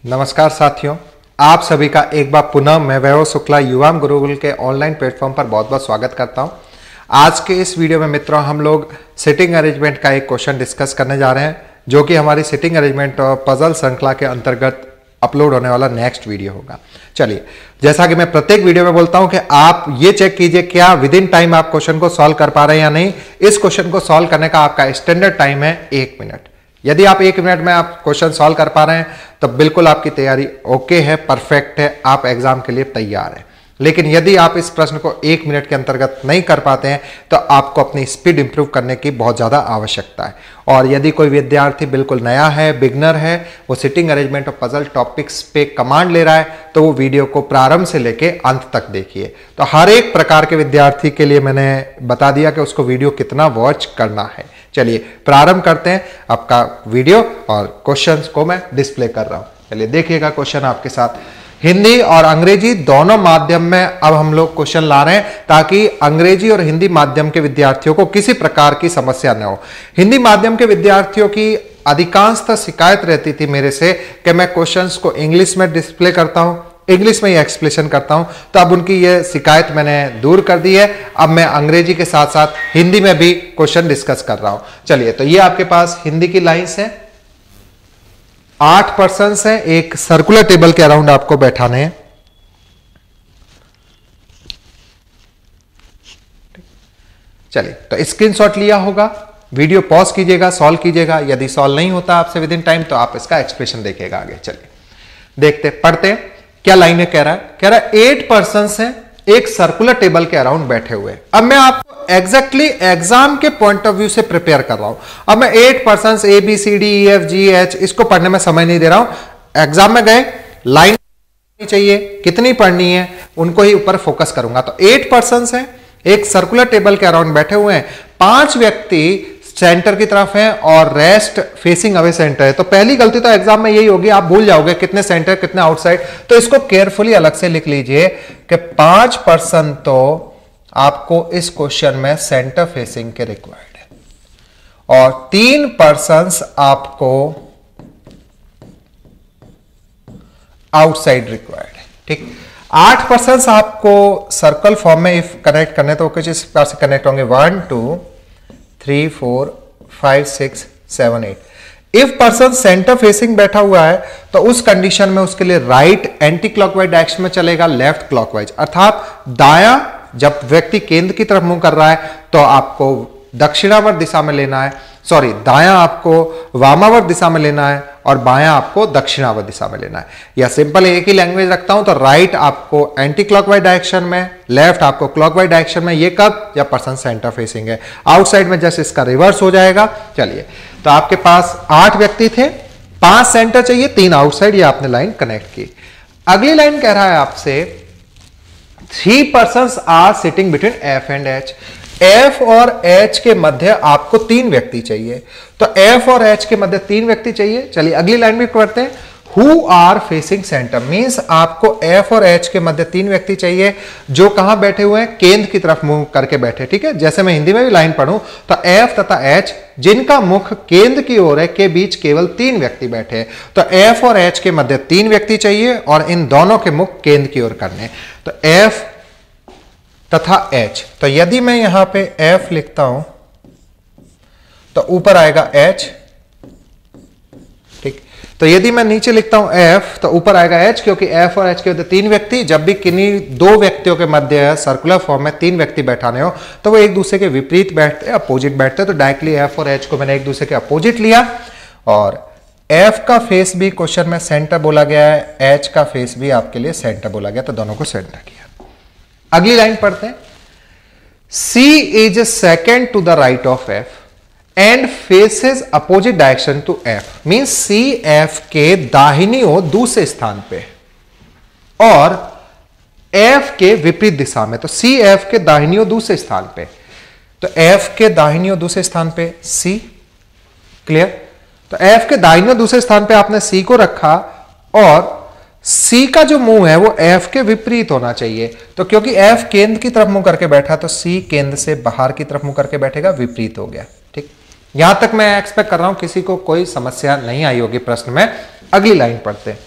नमस्कार साथियों, आप सभी का एक बार पुनः मैं वैभव शुक्ला युवा गुरुकुल के ऑनलाइन प्लेटफॉर्म पर बहुत बहुत स्वागत करता हूं। आज के इस वीडियो में मित्रों हम लोग सिटिंग अरेंजमेंट का एक क्वेश्चन डिस्कस करने जा रहे हैं, जो कि हमारी सिटिंग अरेंजमेंट और पजल श्रृंखला के अंतर्गत अपलोड होने वाला नेक्स्ट वीडियो होगा। चलिए, जैसा कि मैं प्रत्येक वीडियो में बोलता हूं कि आप ये चेक कीजिए क्या विद इन टाइम आप क्वेश्चन को सॉल्व कर पा रहे हैं या नहीं। इस क्वेश्चन को सॉल्व करने का आपका स्टैंडर्ड टाइम है 1 मिनट। यदि आप 1 मिनट में आप क्वेश्चन सॉल्व कर पा रहे हैं तो बिल्कुल आपकी तैयारी ओके है, परफेक्ट है, आप एग्जाम के लिए तैयार हैं। लेकिन यदि आप इस प्रश्न को 1 मिनट के अंतर्गत नहीं कर पाते हैं तो आपको अपनी स्पीड इंप्रूव करने की बहुत ज्यादा आवश्यकता है। और यदि कोई विद्यार्थी बिल्कुल नया है, बिगनर है, वो सिटिंग अरेंजमेंट और पजल टॉपिक्स पे कमांड ले रहा है, तो वो वीडियो को प्रारंभ से लेके अंत तक देखिए। तो हर एक प्रकार के विद्यार्थी के लिए मैंने बता दिया कि उसको वीडियो कितना वॉच करना है। चलिए प्रारंभ करते हैं आपका वीडियो और क्वेश्चंस को मैं डिस्प्ले कर रहा हूं। चलिए देखिएगा क्वेश्चन आपके साथ। हिंदी और अंग्रेजी दोनों माध्यम में अब हम लोग क्वेश्चन ला रहे हैं ताकि अंग्रेजी और हिंदी माध्यम के विद्यार्थियों को किसी प्रकार की समस्या न हो। हिंदी माध्यम के विद्यार्थियों की अधिकांशतः शिकायत रहती थी मेरे से कि मैं क्वेश्चंस को इंग्लिश में डिस्प्ले करता हूं, इंग्लिश में ही एक्सप्लेनेशन करता हूं। तो अब उनकी यह शिकायत मैंने दूर कर दी है। अब मैं अंग्रेजी के साथ साथ हिंदी में भी क्वेश्चन डिस्कस कर रहा हूं। चलिए, तो ये आपके पास हिंदी की लाइंस है, 8 पर्सन्स हैं, एक सर्कुलर टेबल के अराउंड आपको बैठाने हैं। चलिए, तो स्क्रीनशॉट लिया होगा, वीडियो पॉज कीजिएगा, सॉल्व कीजिएगा। यदि सॉल्व नहीं होता आपसे विद इन टाइम तो आप इसका एक्सप्रेशन देखिएगा आगे। चलिए देखते पढ़ते क्या लाइन है। कह रहा है 8 पर्सन्स हैं, एक सर्कुलर टेबल के अराउंड बैठे हुए। अब मैं आपको एग्जैक्टली एग्जाम के पॉइंट ऑफ व्यू से प्रिपेयर कर रहा हूं। अब मैं 8 पर्सन्स ABCDEFGH इसको पढ़ने में समय नहीं दे रहा हूं। एग्जाम में गए, लाइन चाहिए कितनी पढ़नी है उनको ही ऊपर फोकस करूंगा। तो 8 पर्सन्स हैं, एक सर्कुलर टेबल के अराउंड बैठे हुए हैं। 5 व्यक्ति सेंटर की तरफ है और रेस्ट फेसिंग अवे सेंटर है। तो पहली गलती तो एग्जाम में यही होगी, आप भूल जाओगे कितने सेंटर कितने आउटसाइड। तो इसको केयरफुली अलग से लिख लीजिए कि 5 पर्सन तो आपको इस क्वेश्चन में सेंटर फेसिंग के रिक्वायर्ड है और 3 पर्सन्स आपको आउटसाइड रिक्वायर्ड है। ठीक, 8 पर्सन्स आपको सर्कल फॉर्म में इफ कनेक्ट करने तो कुछ इस प्रकार से कनेक्ट होंगे 1 2 3 4 5 6 7 8। इफ पर्सन सेंटर फेसिंग बैठा हुआ है तो उस कंडीशन में उसके लिए राइट एंटी क्लॉकवाइज डायरेक्शन में चलेगा, लेफ्ट क्लॉकवाइज। अर्थात दायां जब व्यक्ति केंद्र की तरफ मुंह कर रहा है तो आपको दक्षिणावर्त दिशा में लेना है, सॉरी दायां आपको वामावर्त दिशा में लेना है और बायां आपको दक्षिणावर्त दिशा में लेना है। या सिंपल एक ही लैंग्वेज रखता हूं तो राइट आपको एंटी क्लॉकवाइज डायरेक्शन में, लेफ्ट आपको क्लॉकवाइज डायरेक्शन में। ये कब? जब पर्सन सेंटर फेसिंग है। आउटसाइड में जस्ट इसका रिवर्स हो जाएगा। चलिए, तो आपके पास 8 व्यक्ति थे, 5 सेंटर चाहिए, 3 आउटसाइड। ये आपने लाइन कनेक्ट की। अगली लाइन कह रहा है आपसे 3 persons are sitting between F and H। F और H के मध्य आपको 3 व्यक्ति चाहिए। तो F और H के मध्य 3 व्यक्ति चाहिए। चलिए अगली लाइन भी पढ़ते हैं। Who are facing center means आपको F और H के मध्य 3 व्यक्ति चाहिए जो कहां बैठे हुए हैं? केंद्र की तरफ मुंह करके बैठे। ठीक है, जैसे मैं हिंदी में भी लाइन पढ़ूं तो F तथा H जिनका मुख केंद्र की ओर है के बीच केवल 3 व्यक्ति बैठे हैं। तो F और H के मध्य 3 व्यक्ति चाहिए और इन दोनों के मुख केंद्र की ओर करने। तो F तथा H, तो यदि मैं यहां पे F लिखता हूं तो ऊपर आएगा H। ठीक, तो यदि मैं नीचे लिखता हूं F तो ऊपर आएगा H, क्योंकि F और H के मध्य 3 व्यक्ति, जब भी किन्हीं 2 व्यक्तियों के मध्य सर्कुलर फॉर्म में 3 व्यक्ति बैठाने हो तो वो एक दूसरे के विपरीत बैठते हैं, अपोजिट बैठते हैं। तो डायरेक्टली F और H को मैंने एक दूसरे के अपोजिट लिया और F का फेस भी क्वेश्चन में सेंटर बोला गया है, H का फेस भी आपके लिए सेंटर बोला गया, तो दोनों को सेंटर किया। अगली लाइन पढ़ते हैं। C is second to the right of F and faces opposite direction to F means C F के दाहिनी ओर दूसरे स्थान पे और F के विपरीत दिशा में। तो C F के दाहिनी ओर दूसरे स्थान पे, तो F के दाहिनी ओर दूसरे स्थान पे C। क्लियर? तो F के दाहिनी ओर दूसरे स्थान पे आपने C को रखा और C का जो मुंह है वो F के विपरीत होना चाहिए। तो क्योंकि F केंद्र की तरफ मुंह करके बैठा तो C केंद्र से बाहर की तरफ मुंह करके बैठेगा, विपरीत हो गया। ठीक, यहां तक मैं एक्सपेक्ट कर रहा हूं किसी को कोई समस्या नहीं आई होगी प्रश्न में। अगली लाइन पढ़ते हैं।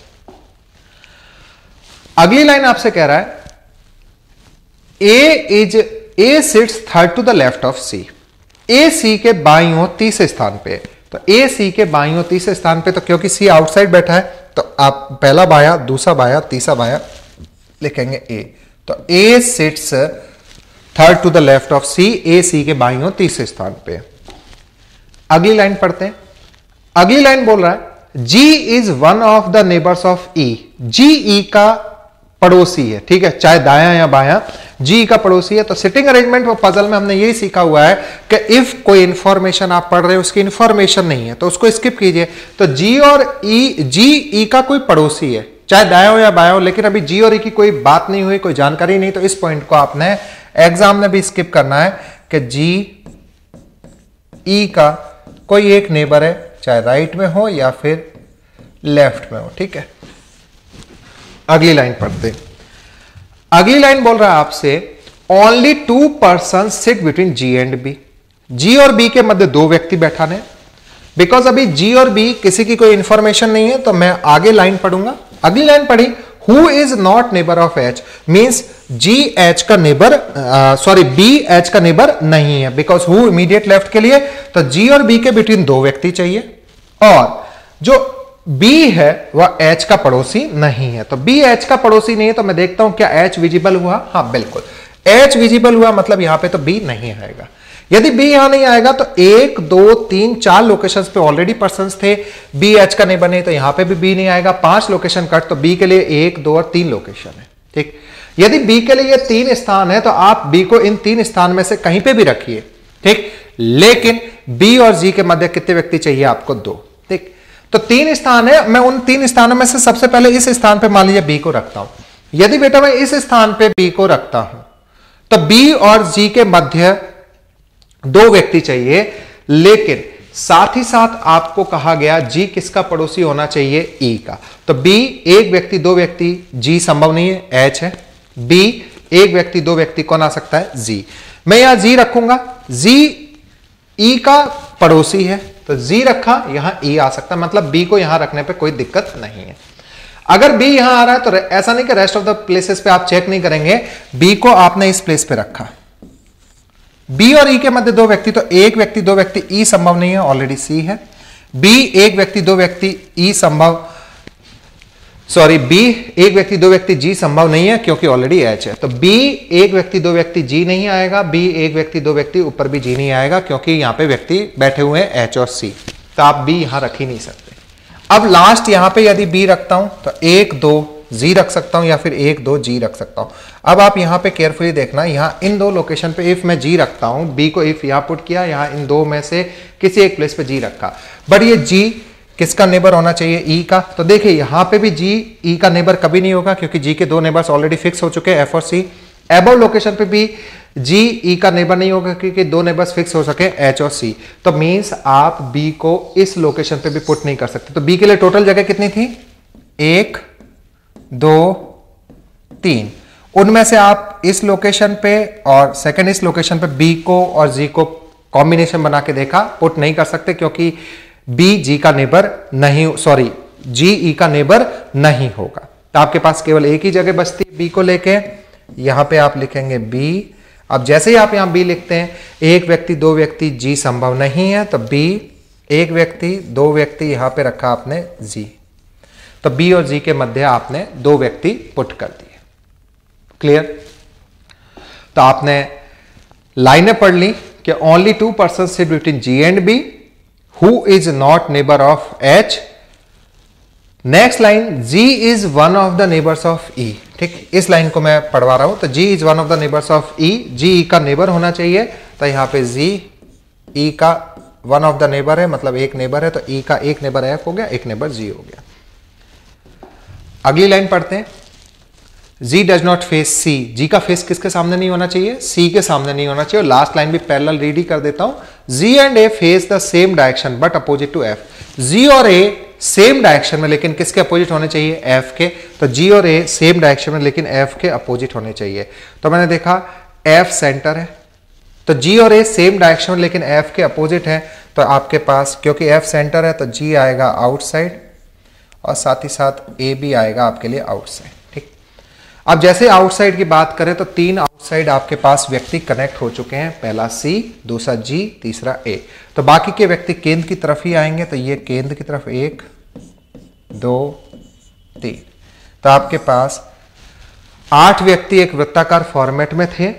अगली लाइन आपसे कह रहा है A sits third to the left of C. A C के बाईं ओर तीसरे स्थान पे, तो ए सी के बाईं ओर तीसरे स्थान पे, तो क्योंकि सी आउटसाइड बैठा है तो आप पहला बाया, दूसरा बाया, तीसरा बाया लिखेंगे ए। तो A sits third to the left of C, A C के बाईं ओर तीसरे स्थान पे। अगली लाइन पढ़ते हैं। अगली लाइन बोल रहा है G is one of the neighbours of E. G E का पड़ोसी है, ठीक है, चाहे दायां या बायां, जी का पड़ोसी है। तो सिटिंग अरेंजमेंट और पजल में हमने यही सीखा हुआ है कि इफ कोई इंफॉर्मेशन आप पढ़ रहे हो उसकी इंफॉर्मेशन नहीं है तो उसको स्किप कीजिए। तो जी और ई, जी ई का कोई पड़ोसी है, चाहे दाया हो या बाया हो, लेकिन अभी जी और ई की कोई बात नहीं हुई, कोई जानकारी नहीं, तो इस पॉइंट को आपने एग्जाम में भी स्किप करना है कि जी ई का कोई एक नेबर है, चाहे राइट में हो या फिर लेफ्ट में हो, ठीक है। अगली लाइन पढ़ते हैं। अगली लाइन बोल रहा है आपसे only 2 person sit between G and B. G और बी के मध्य 2 व्यक्ति बैठाने। बिकॉज अभी जी और बी किसी की कोई इंफॉर्मेशन नहीं है तो मैं आगे लाइन पढ़ूंगा। अगली लाइन पढ़ी who is not neighbour of H, means ji H का नेबर, सॉरी बी एच का नेबर नहीं है, बिकॉज हु इमीडिएट लेफ्ट के लिए, तो जी और बी के बिटवीन 2 व्यक्ति चाहिए और जो बी है वह एच का पड़ोसी नहीं है। तो बी एच का पड़ोसी नहीं है तो मैं देखता हूं क्या एच विजिबल हुआ। हाँ बिल्कुल एच विजिबल हुआ, मतलब यहां पे तो बी नहीं आएगा। यदि बी यहां नहीं आएगा तो 1 2 3 4 लोकेशंस पे ऑलरेडी पर्संस थे, बी एच का नहीं बने तो यहां पे भी बी नहीं आएगा। 5 लोकेशन कट, तो बी के लिए 1 2 और 3 लोकेशन है, ठीक। यदि बी के लिए 3 स्थान है तो आप बी को इन 3 स्थान में से कहीं पे भी रखिए, ठीक। लेकिन बी और जी के मध्य कितने व्यक्ति चाहिए आपको? 2, ठीक। तो 3 स्थान है, मैं उन 3 स्थानों में से सबसे पहले इस स्थान पे मान लीजिए बी को रखता हूं। यदि बेटा मैं इस स्थान पे बी को रखता हूं तो बी और जी के मध्य 2 व्यक्ति चाहिए, लेकिन साथ ही साथ आपको कहा गया जी किसका पड़ोसी होना चाहिए? ई का। तो बी 1 व्यक्ति 2 व्यक्ति, जी संभव नहीं है, एच है। बी 1 व्यक्ति 2 व्यक्ति, कौन आ सकता है? जी। मैं यहां जी रखूंगा, जी ई का पड़ोसी है तो जी रखा, यहां ई आ सकता है, मतलब बी को यहां रखने पे कोई दिक्कत नहीं है। अगर बी यहां आ रहा है तो ऐसा नहीं कि रेस्ट ऑफ द प्लेसेस पे आप चेक नहीं करेंगे, बी को आपने इस प्लेस पे रखा। बी और ई के मध्य 2 व्यक्ति, तो 1 व्यक्ति 2 व्यक्ति ई संभव नहीं है, ऑलरेडी सी है। बी 1 व्यक्ति 2 व्यक्ति ई संभव, सॉरी बी 1 व्यक्ति 2 व्यक्ति जी संभव नहीं है क्योंकि ऑलरेडी एच है। तो बी 1 व्यक्ति 2 व्यक्ति जी नहीं आएगा, बी 1 व्यक्ति 2 व्यक्ति ऊपर भी जी नहीं आएगा क्योंकि यहां पे व्यक्ति बैठे हुए हैं एच और सी, तो आप बी यहां रख ही नहीं सकते। अब लास्ट यहां पे यदि बी रखता हूं तो 1 2 जी रख सकता हूं या फिर 1 2 जी रख सकता हूं। अब आप यहां पे केयरफुली देखना, यहां इन 2 लोकेशन पे इफ मैं जी रखता हूं, बी को इफ यहां पुट किया, यहां इन 2 में से किसी एक प्लेस पे जी रखा, बट ये जी किसका नेबर होना चाहिए? ई का। तो देखिए यहां पे भी जी ई का नेबर कभी नहीं होगा क्योंकि जी के 2 नेबर्स ऑलरेडी फिक्स हो चुके हैं, एफ और सी। एबव लोकेशन पे भी जी ई का नेबर नहीं होगा क्योंकि 2 नेबर्स फिक्स हो सके, एच और सी। तो मींस आप बी को इस लोकेशन पे भी पुट नहीं कर सकते। तो बी के लिए टोटल जगह कितनी थी? 1 2 3, उनमें से आप इस लोकेशन पे और सेकंड इस लोकेशन पे बी को और जी को कॉम्बिनेशन बना के देखा, पुट नहीं कर सकते क्योंकि बी जी का नेबर नहीं, सॉरी जी ई का नेबर नहीं होगा। तो आपके पास केवल एक ही जगह बचती है बी को लेके, यहां पे आप लिखेंगे बी। अब जैसे ही आप यहां बी लिखते हैं, 1 व्यक्ति 2 व्यक्ति जी संभव नहीं है, तो बी 1 व्यक्ति 2 व्यक्ति यहां पे रखा आपने जी, तो बी और जी के मध्य आपने 2 व्यक्ति पुट कर दिए। क्लियर? तो आपने लाइनें पढ़ ली कि only 2 person sit between G and B, who is not neighbor of H। Next line G is one of the neighbors of E, ठीक, इस लाइन को मैं पढ़वा रहा हूं। तो G is one of the neighbors of E, G E का neighbour होना चाहिए, तो यहां पे G E का वन ऑफ द नेबर है, मतलब एक नेबर है, तो E का एक नेबर F हो गया, एक नेबर G हो गया। अगली लाइन पढ़ते हैं, G does not face C। G का फेस किसके सामने नहीं होना चाहिए? C के सामने नहीं होना चाहिए। लास्ट लाइन भी पैरेलल रीड ही कर देता हूं, G and A face the same direction but opposite to F। G और A सेम डायरेक्शन में लेकिन किसके अपोजिट होने चाहिए? F के। तो G और A सेम डायरेक्शन में लेकिन F के अपोजिट होने चाहिए। तो मैंने देखा F सेंटर है, तो G और A सेम डायरेक्शन में लेकिन F के अपोजिट है, तो आपके पास क्योंकि F सेंटर है तो G आएगा आउटसाइड और साथ ही साथ A भी आएगा आपके लिए आउटसाइड, ठीक। अब जैसे आउटसाइड की बात करें तो 3 आउटसाइड आपके पास व्यक्ति कनेक्ट हो चुके हैं, पहला सी, दूसरा जी, तीसरा ए। तो बाकी के व्यक्ति केंद्र की तरफ ही आएंगे, तो ये केंद्र की तरफ 1 2 3। तो आपके पास 8 व्यक्ति एक वृत्ताकार फॉर्मेट में थे,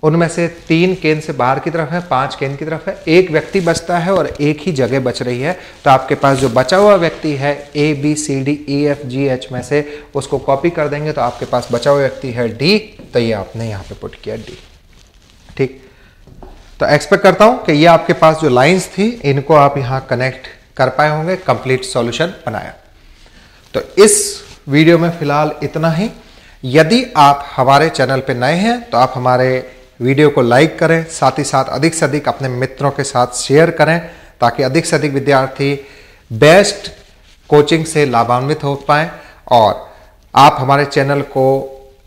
उनमें से 3 केंद्र से बाहर की तरफ है, 5 केंद्र की तरफ है, 1 व्यक्ति बचता है और एक ही जगह बच रही है। तो आपके पास जो बचा हुआ व्यक्ति है A B C D E F G H में से उसको कॉपी कर देंगे, तो आपके पास बचा हुआ व्यक्ति है डी, तो ये आपने यहाँ पे पुट किया डी। ठीक, तो एक्सपेक्ट करता हूं कि ये आपके पास जो लाइंस थी इनको आप यहाँ कनेक्ट कर पाए होंगे, कंप्लीट सॉल्यूशन बनाया। तो इस वीडियो में फिलहाल इतना ही। यदि आप हमारे चैनल पे नए हैं तो आप हमारे वीडियो को लाइक करें, साथ ही साथ अधिक से अधिक अपने मित्रों के साथ शेयर करें, ताकि अधिक से अधिक विद्यार्थी बेस्ट कोचिंग से लाभान्वित हो पाएं। और आप हमारे चैनल को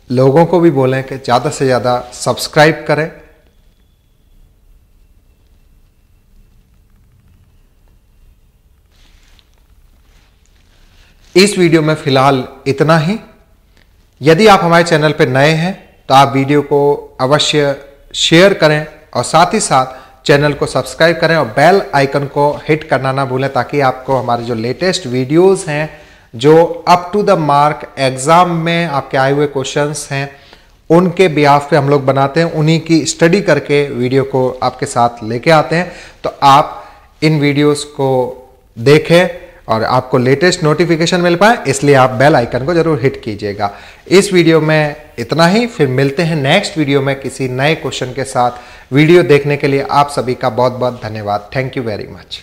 लोगों को भी बोलें कि ज़्यादा से ज़्यादा सब्सक्राइब करें। इस वीडियो में फिलहाल इतना ही। यदि आप हमारे चैनल पर नए हैं तो आप वीडियो को अवश्य शेयर करें और साथ ही साथ चैनल को सब्सक्राइब करें और बेल आइकन को हिट करना ना भूलें, ताकि आपको हमारे जो लेटेस्ट वीडियोस हैं, जो up to the mark exam में आपके आए हुए क्वेश्चंस हैं, उनके बिहाफ पे हम लोग बनाते हैं, उन्हीं की स्टडी करके वीडियो को आपके साथ लेके आते हैं। तो आप इन वीडियोस को देखें और आपको लेटेस्ट नोटिफिकेशन मिल पाए, इसलिए आप बेल आइकन को जरूर हिट कीजिएगा। इस वीडियो में इतना ही, फिर मिलते हैं नेक्स्ट वीडियो में किसी नए क्वेश्चन के साथ। वीडियो देखने के लिए आप सभी का बहुत बहुत धन्यवाद। Thank you very much.